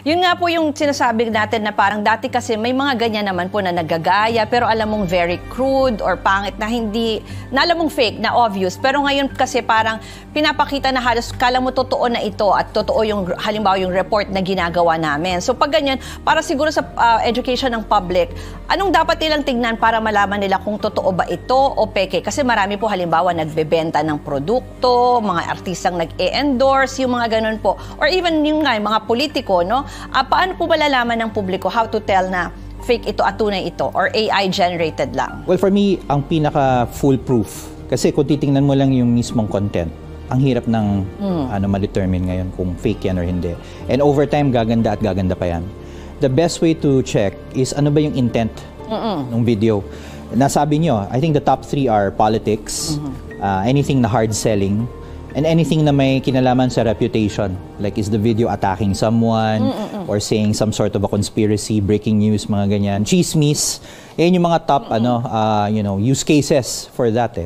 Yun nga po yung sinasabi natin na parang dati kasi may mga ganyan naman po na nagagaya pero alam mong very crude or pangit na hindi, na alam mong fake, na obvious. Pero ngayon kasi parang pinapakita na halos kala mo totoo na ito at totoo yung halimbawa yung report na ginagawa namin. So pag ganyan, para siguro sa education ng public, anong dapat nilang tignan para malaman nila kung totoo ba ito o peke? Kasi marami po halimbawa nagbebenta ng produkto, mga artistang nag-e-endorse, yung mga ganun po. Or even yung nga, yung mga politiko, no? Paano po malalaman ng publiko how to tell na fake ito at tunay ito or AI generated lang? Well, for me, ang pinaka foolproof. Kasi kung titingnan mo lang yung mismong content, ang hirap ng ma-determine ngayon kung fake yan or hindi. And over time, gaganda at gaganda pa yan. The best way to check is ano ba yung intent ng video. Nasabi nyo, I think the top 3 are politics, anything na hard selling, and anything na may kinalaman sa reputation. Like, is the video attacking someone or saying some sort of a conspiracy, breaking news, mga ganyan. Chismis. Yan yung mga top use cases for that